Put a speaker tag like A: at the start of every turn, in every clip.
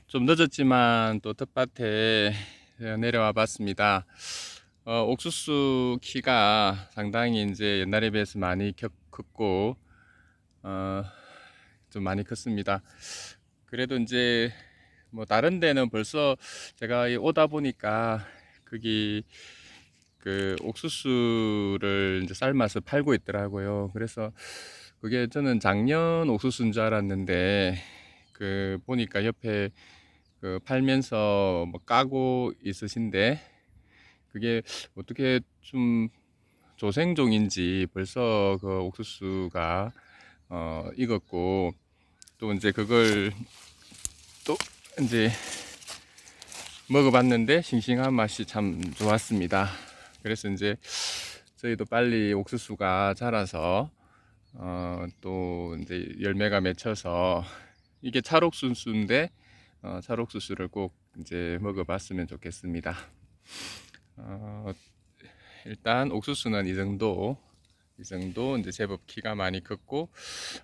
A: 좀 늦었지만 또 텃밭에 내려와 봤습니다. 옥수수 키가 상당히 이제 옛날에 비해서 많이 컸고, 어, 좀 많이 컸습니다. 그래도 이제 뭐 다른 데는 벌써 제가 오다 보니까 거기 그 옥수수를 이제 삶아서 팔고 있더라고요. 그래서 그게 저는 작년 옥수수인 줄 알았는데 그 보니까 옆에 그 팔면서 뭐 까고 있으신데 그게 어떻게 좀 조생종인지 벌써 그 옥수수가 익었고 또 이제 그걸 또 이제 먹어봤는데 싱싱한 맛이 참 좋았습니다. 그래서 이제 저희도 빨리 옥수수가 자라서 또 이제 열매가 맺혀서 이게 찰옥수수인데 찰옥수수를 꼭 이제 먹어봤으면 좋겠습니다. 어, 일단 옥수수는 이 정도 이제 제법 키가 많이 컸고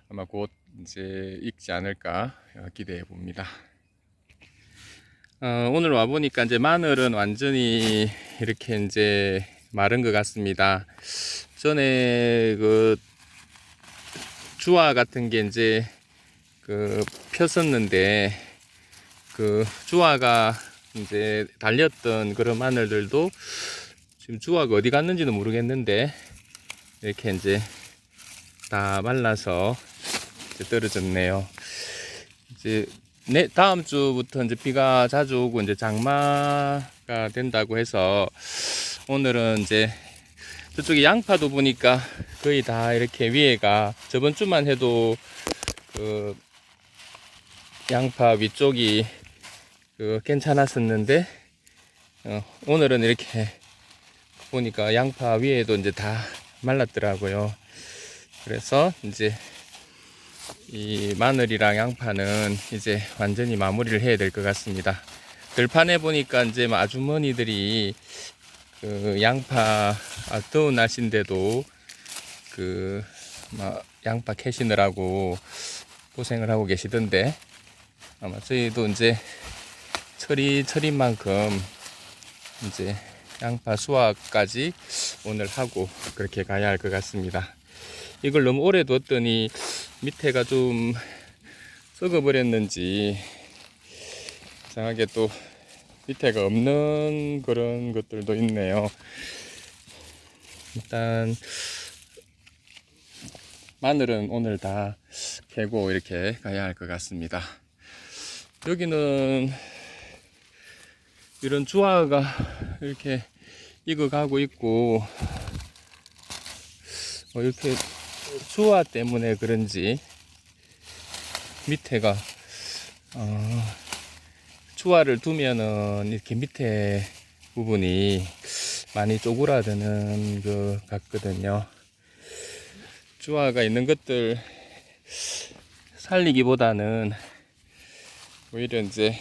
A: 아마 곧 이제 익지 않을까 기대해 봅니다. 오늘 와 보니까 이제 마늘은 완전히 이렇게 이제 마른 것 같습니다. 전에 그 주화 같은 게 이제 그 폈었는데 그 주화가 이제 달렸던 그런 마늘들도 지금 주화가 어디 갔는지는 모르겠는데 이렇게 이제 다 말라서 이제 떨어졌네요. 이제 다음 주부터 이제 비가 자주 오고 이제 장마가 된다고 해서 오늘은 이제 저쪽에 양파도 보니까 거의 다 이렇게 위에가 저번 주만 해도 그 양파 위쪽이 그 괜찮았었는데 오늘은 이렇게 보니까 양파 위에도 이제 다 말랐더라고요. 그래서 이제 이 마늘이랑 양파는 이제 완전히 마무리를 해야 될 것 같습니다. 들판에 보니까 이제 아주머니들이 그 양파 더운 날씨인데도 그 양파 캐시느라고 고생을 하고 계시던데 아마 저희도 이제 철인 만큼 이제 양파 수확까지 오늘 하고 그렇게 가야 할 것 같습니다. 이걸 너무 오래 뒀더니 밑에가 좀 썩어버렸는지 이상하게 또 밑에가 없는 그런 것들도 있네요. 일단 마늘은 오늘 다 캐고 이렇게 가야 할 것 같습니다. 여기는 이런 주화가 이렇게 익어가고 있고 이렇게 주화 때문에 그런지 밑에가 주화를 두면은 이렇게 밑에 부분이 많이 쪼그라드는 것 같거든요. 주화가 있는 것들 살리기보다는 오히려 이제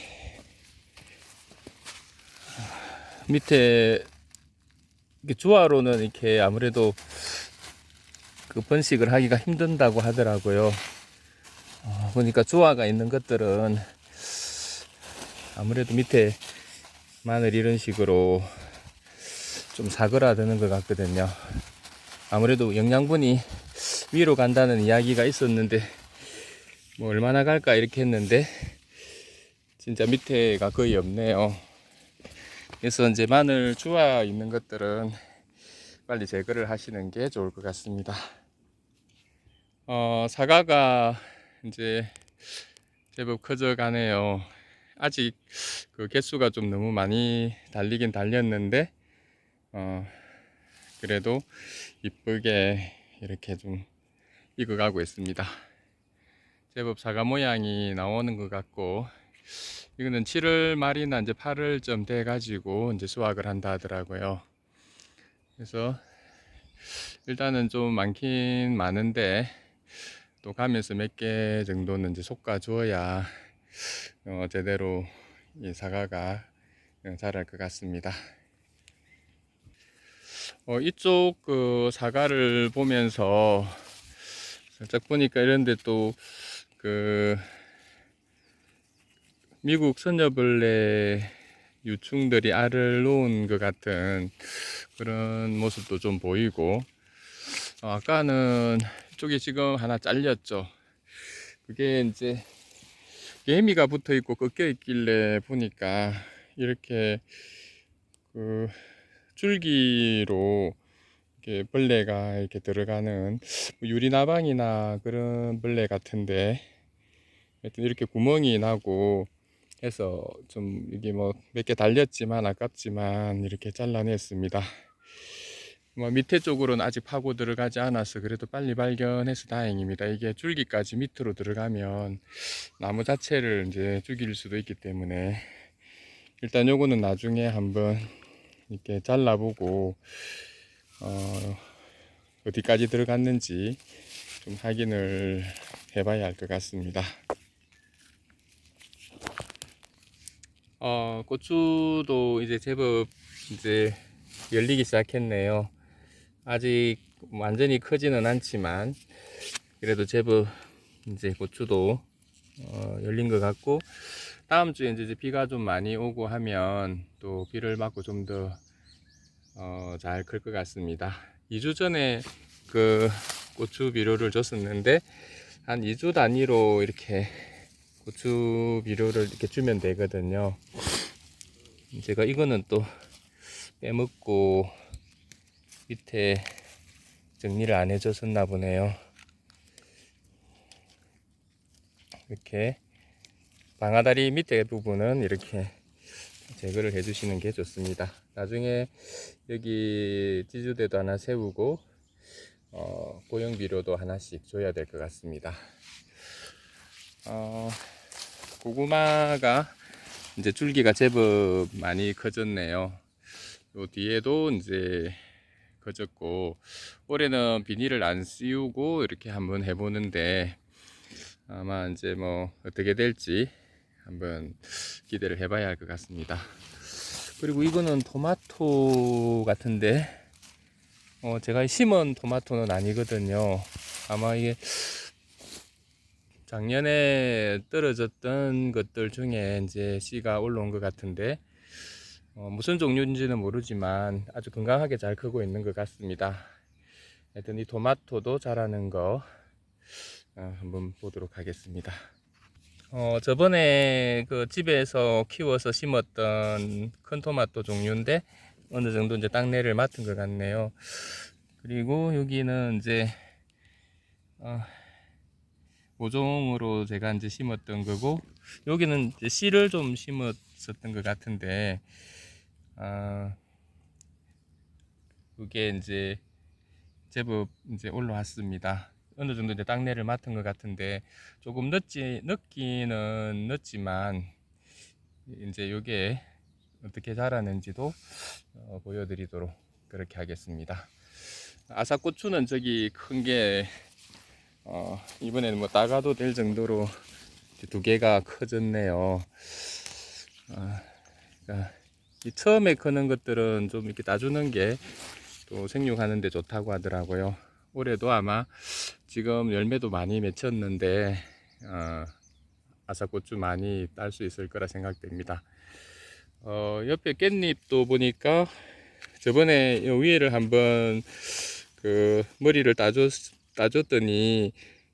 A: 밑에 주화로는 이렇게 아무래도 그 번식을 하기가 힘든다고 하더라고요. 보니까 주화가 있는 것들은 아무래도 밑에 마늘 이런 식으로 좀 사그라드는 것 같거든요. 아무래도 영양분이 위로 간다는 이야기가 있었는데 뭐 얼마나 갈까 이렇게 했는데 진짜 밑에가 거의 없네요. 그래서 이제 마늘 주화 있는 것들은 빨리 제거를 하시는 게 좋을 것 같습니다. 사과가 이제 제법 커져 가네요. 아직 그 개수가 좀 너무 많이 달리긴 달렸는데 그래도 이쁘게 이렇게 좀 익어가고 있습니다. 제법 사과 모양이 나오는 것 같고 이거는 7월 말이나 이제 8월쯤 돼 가지고 이제 수확을 한다 하더라고요. 그래서 일단은 좀 많긴 많은데 또 가면서 몇 개 정도는 이제 솎아 주어야 제대로 이 사과가 자랄 것 같습니다. 이쪽 그 사과를 보면서 살짝 보니까 이런데 또 그 미국 선녀벌레 유충들이 알을 놓은 것 같은 그런 모습도 좀 보이고, 아까는 이쪽에 지금 하나 잘렸죠. 그게 이제 개미가 붙어 있고 꺾여 있길래 보니까 이렇게 그 줄기로 이렇게 벌레가 이렇게 들어가는 유리나방이나 그런 벌레 같은데, 하여튼 이렇게 구멍이 나고 해서 좀 이게 뭐 몇 개 달렸지만 아깝지만 이렇게 잘라냈습니다. 뭐 밑에 쪽으로는 아직 파고 들어가지 않아서 그래도 빨리 발견해서 다행입니다. 이게 줄기까지 밑으로 들어가면 나무 자체를 이제 죽일 수도 있기 때문에 일단 요거는 나중에 한번 이렇게 잘라보고 어디까지 들어갔는지 좀 확인을 해봐야 할 것 같습니다. 고추도 이제 제법 이제 열리기 시작했네요. 아직 완전히 크지는 않지만 그래도 제법 이제 고추도 열린 것 같고, 다음 주에 이제 비가 좀 많이 오고 하면 또 비를 맞고 좀 더 잘 클 것 같습니다. 2주 전에 그 고추 비료를 줬었는데 한 2주 단위로 이렇게 고추 비료를 이렇게 주면 되거든요. 제가 이거는 또 빼먹고 밑에 정리를 안 해줬었나 보네요. 이렇게 방아다리 밑에 부분은 이렇게 제거를 해 주시는 게 좋습니다. 나중에 여기 지주대도 하나 세우고 고형 비료도 하나씩 줘야 될 것 같습니다. 고구마가 이제 줄기가 제법 많이 커졌네요. 요 뒤에도 이제 커졌고, 올해는 비닐을 안 씌우고 이렇게 한번 해보는데 아마 이제 뭐 어떻게 될지 한번 기대를 해봐야 할 것 같습니다. 그리고 이거는 토마토 같은데 제가 심은 토마토는 아니거든요. 아마 이게 작년에 떨어졌던 것들 중에 이제 씨가 올라온 것 같은데 무슨 종류인지는 모르지만 아주 건강하게 잘 크고 있는 것 같습니다. 하여튼 이 토마토도 자라는 거 한번 보도록 하겠습니다. 저번에 그 집에서 키워서 심었던 큰 토마토 종류인데 어느 정도 이제 땅내를 맡은 것 같네요. 그리고 여기는 이제 모종으로 제가 이제 심었던 거고, 여기는 이제 씨를 좀 심었었던 것 같은데 그게 이제 제법 이제 올라왔습니다. 어느 정도 이제 땅내를 맡은 것 같은데 조금 늦기는 늦지만 이제 요게 어떻게 자라는지도 보여드리도록 그렇게 하겠습니다. 아삭고추는 저기 큰 게 이번에는 뭐 따가도 될 정도로 두 개가 커졌네요. 그러니까 이 처음에 크는 것들은 좀 이렇게 따주는 게 또 생육하는 데 좋다고 하더라고요. 올해도 아마 지금 열매도 많이 맺혔는데 아삭고추 많이 딸 수 있을 거라 생각됩니다. 옆에 깻잎도 보니까 저번에 요 위에를 한번 그 머리를 따줬더니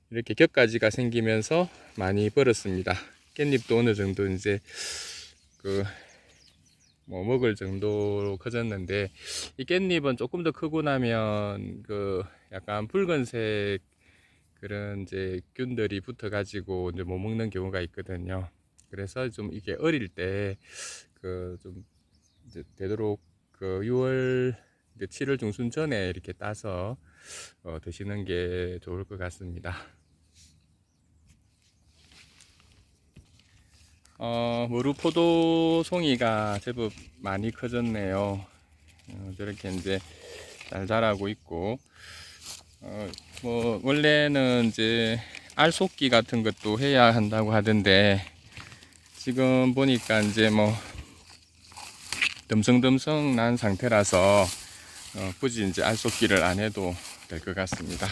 A: 이렇게 격가지가 생기면서 많이 벌었습니다. 깻잎도 어느 정도 이제 그 뭐 먹을 정도로 커졌는데, 이 깻잎은 조금 더 크고 나면 그 약간 붉은색 그런 이제 균들이 붙어 가지고 이제 못 먹는 경우가 있거든요. 그래서 좀 이게 어릴 때 그 좀 이제 되도록 그 6월 7월 중순 전에 이렇게 따서 드시는 게 좋을 것 같습니다. 머루포도 송이가 제법 많이 커졌네요. 저렇게 이제 잘 자라고 있고, 뭐 원래는 이제 알속기 같은 것도 해야 한다고 하던데 지금 보니까 이제 뭐 듬성듬성 난 상태라서 굳이 이제 알속기를 안 해도 될 것 같습니다.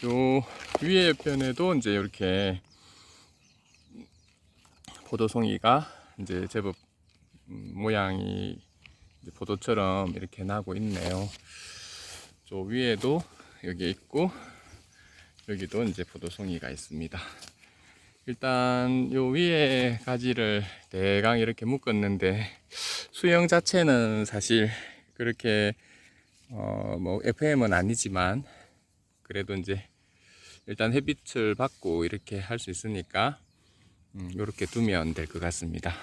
A: 요 위에 편에도 이제 이렇게 포도송이가 이제 제법 모양이 이제 포도처럼 이렇게 나고 있네요. 저 위에도 여기 있고 여기도 이제 포도송이가 있습니다. 일단 요 위에 가지를 대강 이렇게 묶었는데 수영 자체는 사실 그렇게 뭐 FM은 아니지만 그래도 이제 일단 햇빛을 받고 이렇게 할 수 있으니까 이렇게 두면 될 것 같습니다.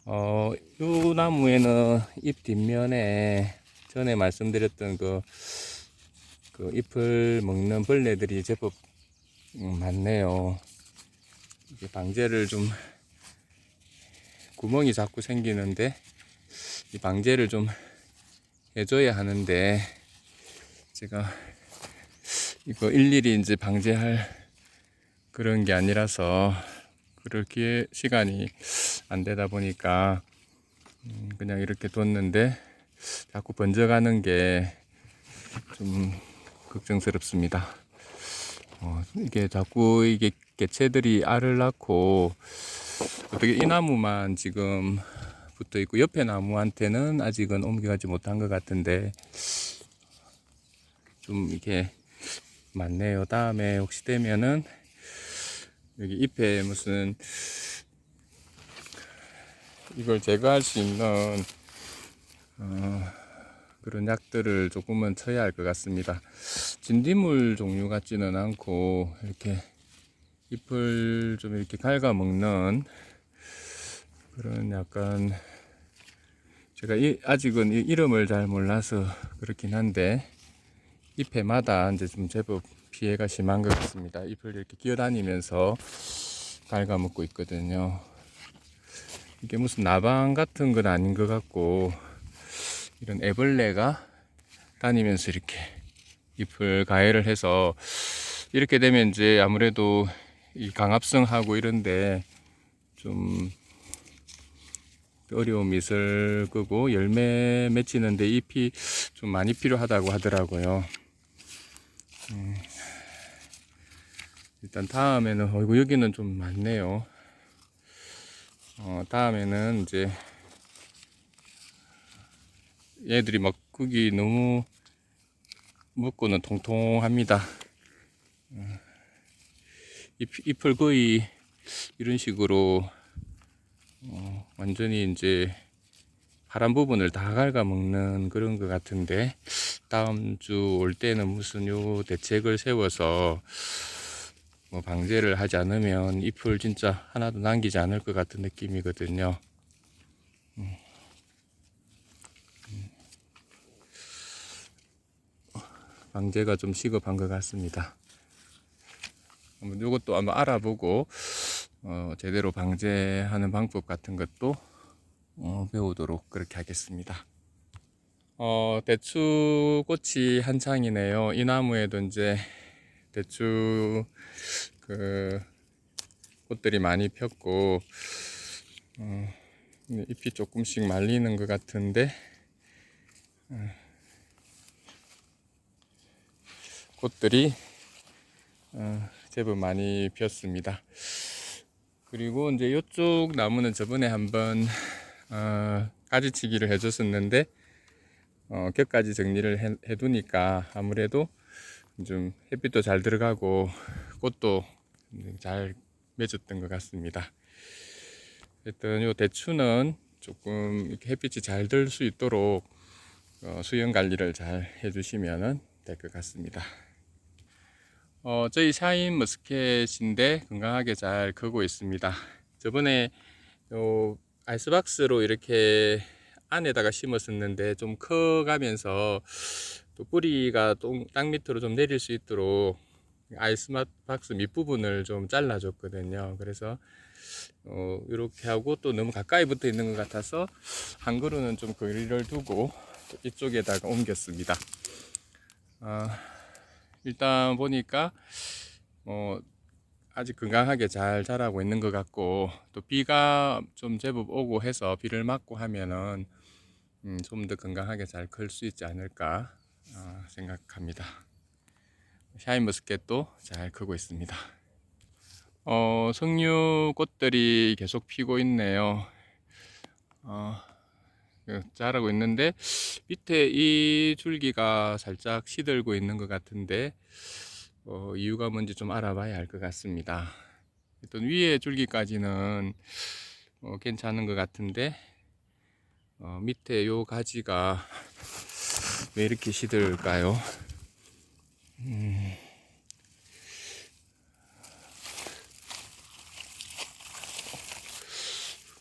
A: 요 나무에는 잎 뒷면에 전에 말씀드렸던 그 잎을 먹는 벌레들이 제법 많네요. 이게 방제를 좀 구멍이 자꾸 생기는데 이 방제를 좀 해줘야 하는데 제가 이거 일일이 이제 방제할 그런 게 아니라서 그럴 시간이 안 되다 보니까 그냥 이렇게 뒀는데 자꾸 번져가는 게 좀 걱정스럽습니다. 이게 자꾸 이게 개체들이 알을 낳고 어떻게 이 나무만 지금 붙어 있고 옆에 나무한테는 아직은 옮겨가지 못한 것 같은데 좀 이렇게 많네요. 다음에 혹시 되면은 여기 잎에 무슨 이걸 제거할 수 있는 그런 약들을 조금은 쳐야 할 것 같습니다. 진딧물 종류 같지는 않고 이렇게 잎을 좀 이렇게 갉아먹는 그런 약간 제가 아직은 이 이름을 잘 몰라서 그렇긴 한데 잎에마다 이제 좀 제법 피해가 심한 것 같습니다. 잎을 이렇게 기어다니면서 갉아먹고 있거든요. 이게 무슨 나방 같은 건 아닌 것 같고 이런 애벌레가 다니면서 이렇게 잎을 가해를 해서 이렇게 되면 이제 아무래도 이 강압성하고 이런데 좀 어려움이 있을 거고 열매 맺히는데 잎이 좀 많이 필요하다고 하더라고요. 일단 다음에는 여기는 좀 많네요. 다음에는 이제 얘들이 막 흙이 너무 묻고는 통통합니다. 잎을 거의 이런 식으로 완전히 이제 파란 부분을 다 갉아먹는 그런 것 같은데 다음 주 올 때는 무슨 요 대책을 세워서 뭐 방제를 하지 않으면 잎을 진짜 하나도 남기지 않을 것 같은 느낌이거든요. 방제가 좀 시급한 것 같습니다. 이것도 한번 알아보고 제대로 방제하는 방법 같은 것도 배우도록 그렇게 하겠습니다. 대추 꽃이 한창이네요. 이 나무에도 이제 대추 그 꽃들이 많이 폈고 잎이 조금씩 말리는 것 같은데 꽃들이 제법 많이 피었습니다. 그리고 이제 이쪽 나무는 저번에 한번 가지치기를 해줬었는데 겹가지 정리를 해두니까 아무래도 좀 햇빛도 잘 들어가고 꽃도 잘 맺었던 것 같습니다. 일단 요 대추는 조금 이렇게 햇빛이 잘 들 수 있도록 수영 관리를 잘 해주시면 될 것 같습니다. 저희 샤인 머스켓인데 건강하게 잘 크고 있습니다. 저번에 요 아이스박스로 이렇게 안에다가 심었었는데 좀 커가면서 또 뿌리가 땅 밑으로 좀 내릴 수 있도록 아이스박스 밑부분을 좀 잘라줬거든요. 그래서 이렇게 하고 또 너무 가까이 붙어 있는 것 같아서 한 그루는 좀 거리를 두고 이쪽에다가 옮겼습니다. 일단 보니까 아직 건강하게 잘 자라고 있는 것 같고 또 비가 좀 제법 오고 해서 비를 맞고 하면은 좀 더 건강하게 잘 클 수 있지 않을까 생각합니다. 샤인머스켓도 잘 크고 있습니다. 석류꽃들이 계속 피고 있네요. 자라고 있는데 밑에 이 줄기가 살짝 시들고 있는 것 같은데 이유가 뭔지 좀 알아봐야 할 것 같습니다. 일단 위에 줄기까지는 괜찮은 것 같은데 밑에 요 가지가 왜 이렇게 시들까요?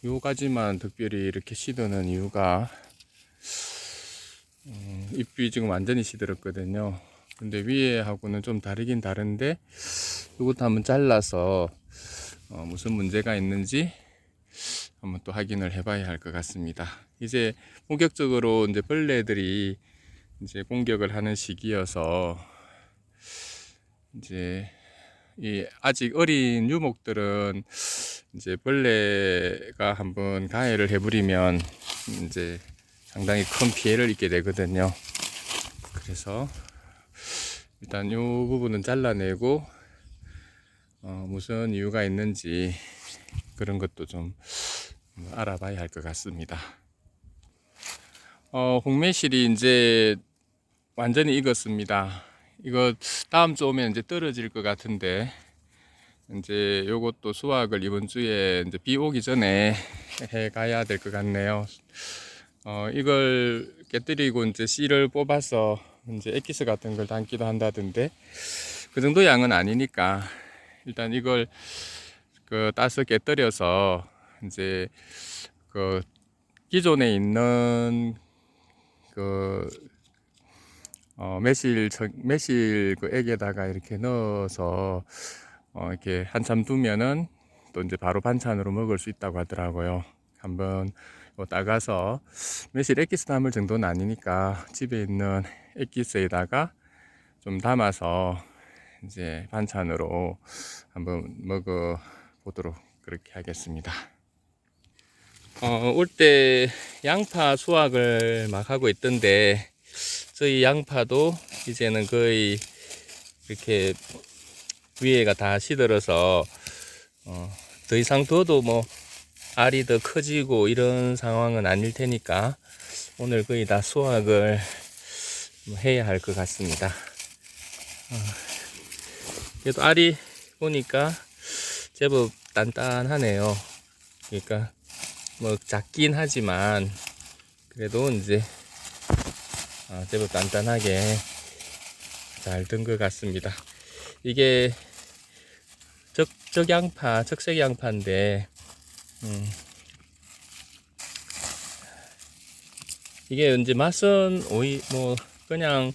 A: 요 가지만 특별히 이렇게 시드는 이유가 잎이 지금 완전히 시들었거든요. 근데 위에 하고는 좀 다르긴 다른데 이것도 한번 잘라서 무슨 문제가 있는지 한번 또 확인을 해봐야 할 것 같습니다. 이제 본격적으로 이제 벌레들이 이제 공격을 하는 시기여서 이제 이 아직 어린 유목들은 이제 벌레가 한번 가해를 해버리면 이제 상당히 큰 피해를 입게 되거든요. 그래서 일단 이 부분은 잘라내고 무슨 이유가 있는지 그런 것도 좀 알아봐야 할 것 같습니다. 홍매실이 이제 완전히 익었습니다. 이거 다음 주 오면 이제 떨어질 것 같은데 이제 요것도 수확을 이번 주에 이제 비 오기 전에 해 가야 될 것 같네요. 이걸 깨뜨리고 이제 씨를 뽑아서 이제 엑기스 같은 걸 담기도 한다던데 그 정도 양은 아니니까 일단 이걸 따서 깨뜨려서 이제 그 기존에 있는 그 매실 그 액에다가 이렇게 넣어서 이렇게 한참 두면은 또 이제 바로 반찬으로 먹을 수 있다고 하더라고요. 한번 따가서 매실 엑기스 담을 정도는 아니니까 집에 있는 엑기스에다가 좀 담아서 이제 반찬으로 한번 먹어 보도록 그렇게 하겠습니다. 올 때 양파 수확을 막 하고 있던데 저희 양파도 이제는 거의 이렇게 위에가 다 시들어서 더 이상 둬도 뭐 알이 더 커지고 이런 상황은 아닐 테니까 오늘 거의 다 수확을 해야 할 것 같습니다. 그래도 알이 보니까 제법 단단하네요. 그러니까 뭐 작긴 하지만 그래도 이제 제법 단단하게 잘 든 것 같습니다. 이게 적색 양파인데 이게 이제 맛은 뭐 그냥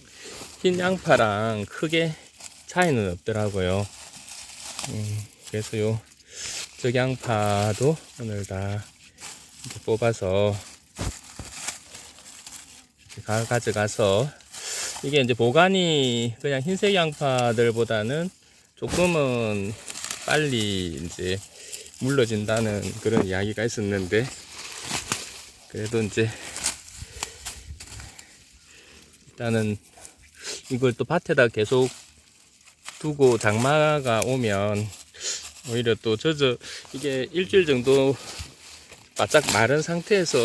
A: 흰 양파랑 크게 차이는 없더라고요. 그래서 요 적양파도 오늘 다 뽑아서 가져가서 이게 이제 보관이 그냥 흰색 양파들보다는 조금은 빨리 이제 물러진다는 그런 이야기가 있었는데 그래도 이제 일단은 이걸 또 밭에다 계속 두고 장마가 오면 오히려 또 이게 일주일 정도 바짝 마른 상태에서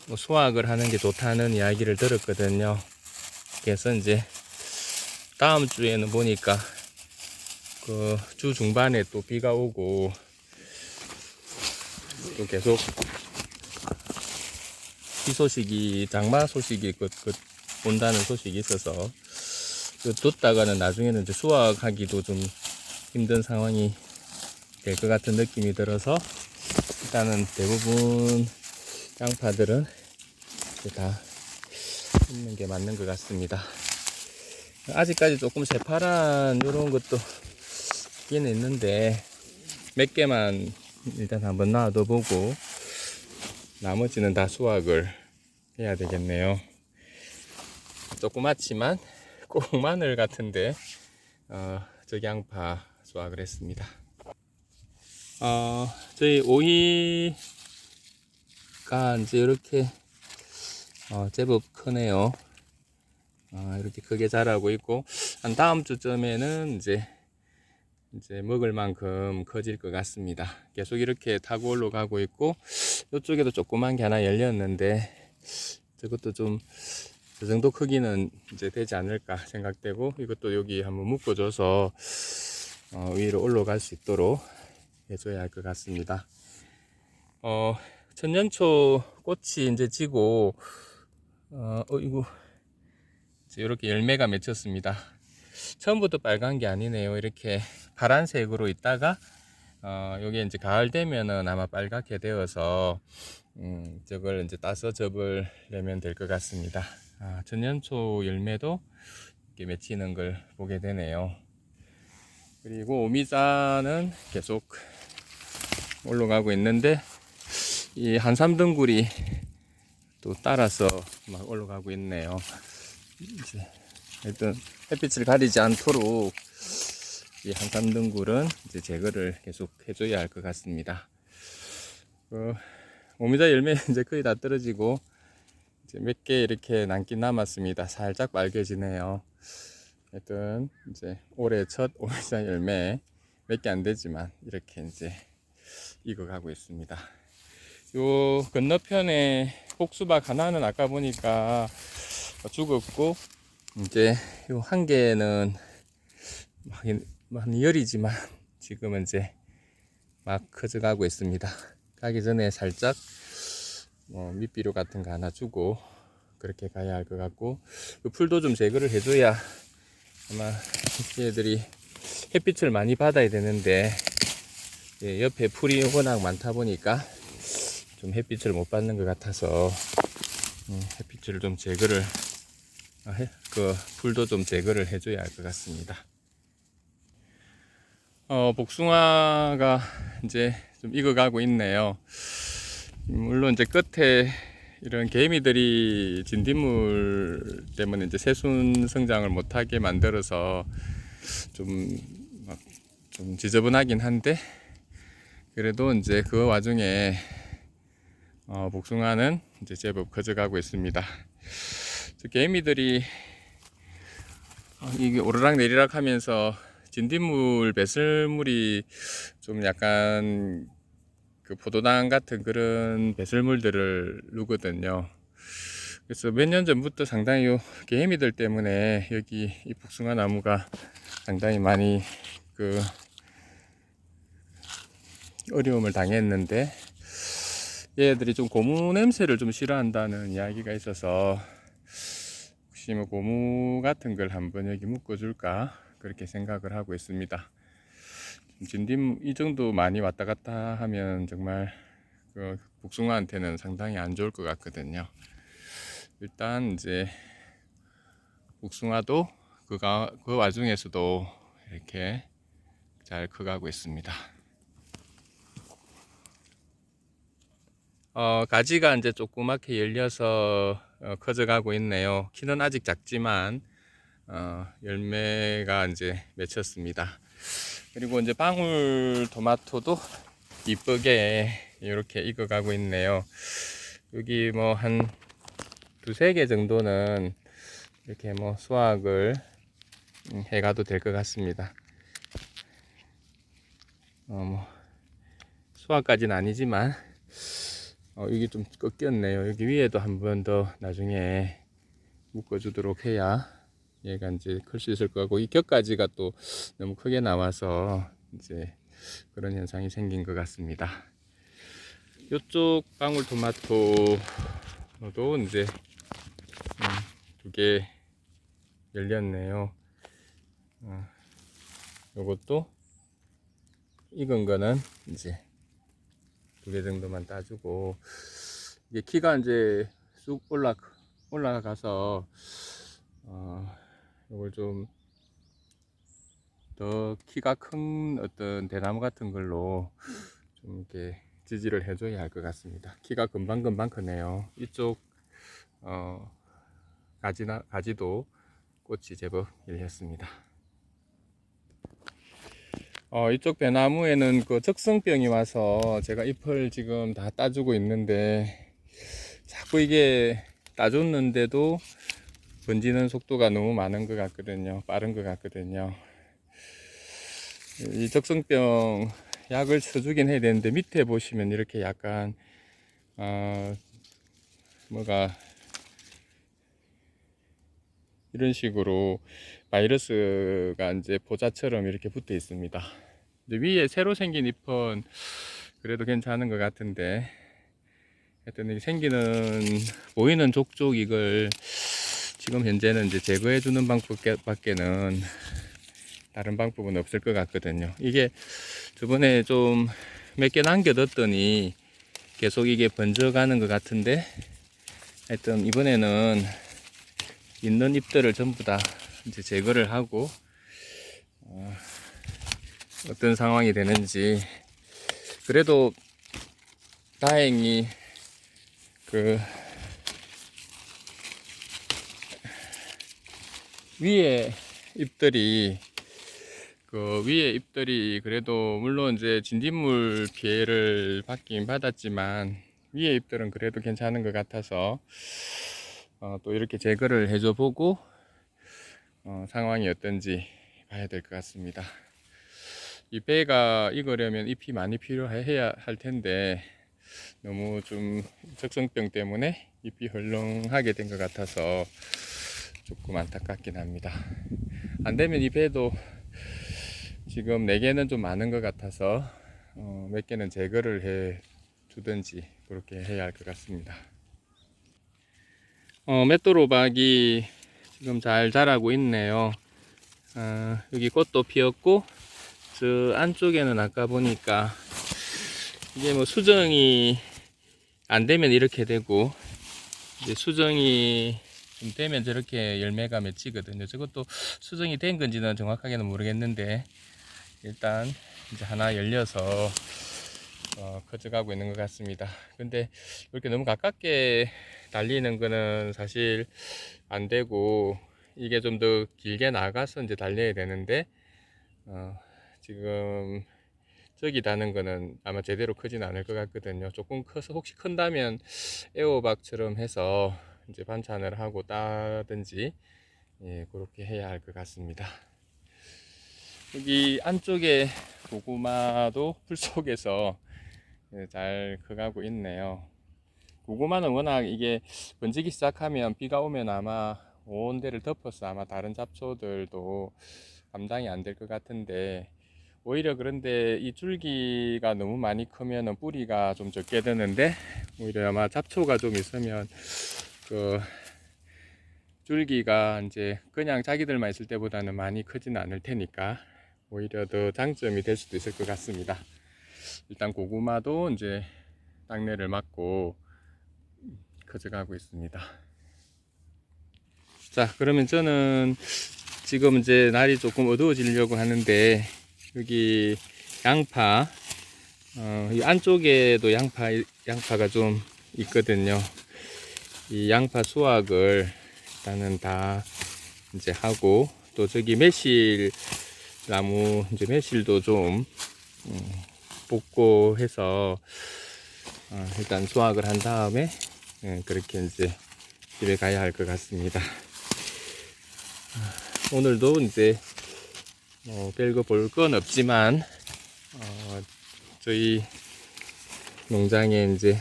A: 뭐 수확을 하는 게 좋다는 이야기를 들었거든요. 그래서 이제 다음 주에는 보니까 그 주 중반에 또 비가 오고 또 계속 비 소식이 장마 소식이 온다는 소식이 있어서 뒀다가는 나중에는 이제 수확하기도 좀 힘든 상황이 될 것 같은 느낌이 들어서 일단은 대부분 양파들은 다 심는 게 맞는 것 같습니다. 아직까지 조금 새파란 이런 것도 있긴 있는데 몇 개만 일단 한번 놔둬 보고 나머지는 다 수확을 해야 되겠네요. 조그맣지만 꼭 마늘 같은데 적양파 수확을 했습니다. 저희 오이가 이제 이렇게 제법 크네요. 이렇게 크게 자라고 있고 한 다음 주쯤에는 이제 이제 먹을 만큼 커질 것 같습니다. 계속 이렇게 타고 올라가고 있고, 이쪽에도 조그만 게 하나 열렸는데 저것도 좀 저 정도 크기는 이제 되지 않을까 생각되고, 이것도 여기 한번 묶어줘서 위로 올라갈 수 있도록 해줘야 할 것 같습니다. 천년초 꽃이 이제 지고 이거 이렇게 열매가 맺혔습니다. 처음부터 빨간 게 아니네요. 이렇게 파란색으로 있다가 요게 이제 가을 되면은 아마 빨갛게 되어서 저걸 이제 따서 접으려면 될 것 같습니다. 천년초 열매도 이렇게 맺히는 걸 보게 되네요. 그리고 오미자는 계속 올라가고 있는데, 이 한삼등굴이 또 따라서 막 올라가고 있네요. 이제 일단 햇빛을 가리지 않도록 이 한삼등굴은 이제 제거를 계속 해줘야 할 것 같습니다. 오미자 열매 이제 거의 다 떨어지고 이제 몇 개 이렇게 남긴 남았습니다. 살짝 빨개지네요. 하여튼 이제 올해 첫 오미자 열매 몇 개 안 되지만 이렇게 이제 익어가고 있습니다. 요 건너편에 복수박 하나는 아까 보니까 죽었고, 이제 요 한 개는 한 열이지만 지금은 이제 막 커져가고 있습니다. 가기 전에 살짝 밑비료 같은 거 하나 주고 그렇게 가야 할 것 같고, 그 풀도 좀 제거를 해줘야 아마 얘들이 햇빛을 많이 받아야 되는데, 옆에 풀이 워낙 많다 보니까 좀 햇빛을 못 받는 것 같아서 햇빛을 좀 제거를 그 풀도 좀 제거를 해줘야 할 것 같습니다. 복숭아가 이제 좀 익어가고 있네요. 물론 이제 끝에 이런 개미들이 진딧물 때문에 이제 새순 성장을 못하게 만들어서 좀 지저분하긴 한데, 그래도 이제 그 와중에 복숭아는 이제 제법 커져가고 있습니다. 개미들이 이게 오르락 내리락 하면서 진딧물 배설물이 좀 약간 그 포도당 같은 그런 배설물들을 누거든요. 그래서 몇 년 전부터 상당히 요 개미들 때문에 여기 이 복숭아 나무가 상당히 많이 그 어려움을 당했는데, 얘들이 좀 고무 냄새를 좀 싫어한다는 이야기가 있어서 혹시 뭐 고무 같은 걸 한번 여기 묶어줄까 그렇게 생각을 하고 있습니다. 진딧 이 정도 많이 왔다 갔다 하면 정말 그 복숭아한테는 상당히 안 좋을 것 같거든요. 일단 이제 복숭아도 그 와중에서도 이렇게 잘 커가고 있습니다. 가지가 이제 조그맣게 열려서 커져가고 있네요. 키는 아직 작지만 열매가 이제 맺혔습니다. 그리고 이제 방울토마토도 이쁘게 이렇게 익어가고 있네요. 여기 뭐 한 두세 개 정도는 이렇게 뭐 수확을 해가도 될 것 같습니다. 뭐 수확까지는 아니지만 여기 좀 꺾였네요. 여기 위에도 한 번 더 나중에 묶어주도록 해야 얘가 이제 클 수 있을 거고, 이 격가지가 또 너무 크게 나와서 이제 그런 현상이 생긴 것 같습니다. 이쪽 방울토마토도 이제 두 개 열렸네요. 요것도 익은 거는 이제 두 개 정도만 따주고, 이게 키가 이제 쑥 올라가서 요걸 좀 더 키가 큰 어떤 대나무 같은 걸로 좀 이렇게 지지를 해줘야 할 것 같습니다. 키가 금방 크네요. 이쪽 가지도 꽃이 제법 열렸습니다. 이쪽 배나무에는 그 적성병이 와서 제가 잎을 지금 다 따주고 있는데, 자꾸 이게 따줬는데도 번지는 속도가 너무 많은 것 같거든요. 빠른 것 같거든요. 이 적성병 약을 쳐주긴 해야 되는데, 밑에 보시면 이렇게 약간 뭐가 이런 식으로 바이러스가 이제 보자처럼 이렇게 붙어 있습니다. 이제 위에 새로 생긴 잎은 그래도 괜찮은 것 같은데, 하여튼 생기는 보이는 족족 이걸 지금 현재는 이제 제거해 주는 방법밖에는 다른 방법은 없을 것 같거든요. 이게 저번에 좀 몇 개 남겨뒀더니 계속 이게 번져가는 것 같은데, 하여튼 이번에는 있는 잎들을 전부 다 이제 제거를 하고 어떤 상황이 되는지. 그래도 다행히 그 위에 잎들이 그래도 물론 이제 진딧물 피해를 받긴 받았지만 위에 잎들은 그래도 괜찮은 것 같아서 또 이렇게 제거를 해줘 보고 상황이 어떤지 봐야 될 것 같습니다. 이 배가 익으려면 잎이 많이 필요해야 할 텐데 너무 좀 적성병 때문에 잎이 헐렁하게 된 것 같아서 조금 안타깝긴 합니다. 안 되면 이 배도 지금 4개는 좀 많은 것 같아서 몇 개는 제거를 해 두든지 그렇게 해야 할 것 같습니다. 맷돌호박이 지금 잘 자라고 있네요. 여기 꽃도 피었고, 저 안쪽에는 아까 보니까 이게 뭐 수정이 안 되면 이렇게 되고, 이제 수정이 좀 되면 저렇게 열매가 맺히거든요. 저것도 수정이 된 건지는 정확하게는 모르겠는데, 일단 이제 하나 열려서 커져가고 있는 것 같습니다. 근데 이렇게 너무 가깝게 달리는 거는 사실 안 되고, 이게 좀 더 길게 나가서 이제 달려야 되는데 지금 저기 다는 거는 아마 제대로 크진 않을 것 같거든요. 조금 커서 혹시 큰다면 애호박처럼 해서 이제 반찬을 하고 따든지, 예, 그렇게 해야 할 것 같습니다. 여기 안쪽에 고구마도 풀 속에서 잘 커가고 있네요. 고구마는 워낙 이게 번지기 시작하면 비가 오면 아마 온 데를 덮어서 아마 다른 잡초들도 감당이 안 될 것 같은데, 오히려 그런데 이 줄기가 너무 많이 크면 뿌리가 좀 적게 드는데, 오히려 아마 잡초가 좀 있으면 그 줄기가 이제 그냥 자기들만 있을 때보다는 많이 크지는 않을 테니까 오히려 더 장점이 될 수도 있을 것 같습니다. 일단 고구마도 이제 땅내를 맞고 커져가고 있습니다. 자, 그러면 저는 지금 이제 날이 조금 어두워지려고 하는데, 여기 양파, 이 안쪽에도 양파가 좀 있거든요. 이 양파 수확을 일단은 다 이제 하고, 또 저기 매실 나무, 이제 매실도 좀 뽑고 해서 일단 수확을 한 다음에 그렇게 이제 집에 가야 할 것 같습니다. 오늘도 이제 별거 볼 건 없지만 저희 농장에 이제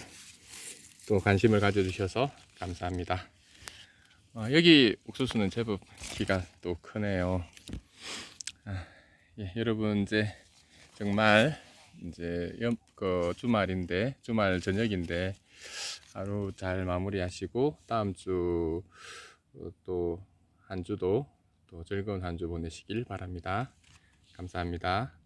A: 또 관심을 가져주셔서 감사합니다. 여기 옥수수는 제법 키가 또 크네요. 예, 여러분 이제 정말 이제 주말 저녁인데 하루 잘 마무리하시고 다음 주 또 한 주도 또 즐거운 한 주 보내시길 바랍니다. 감사합니다.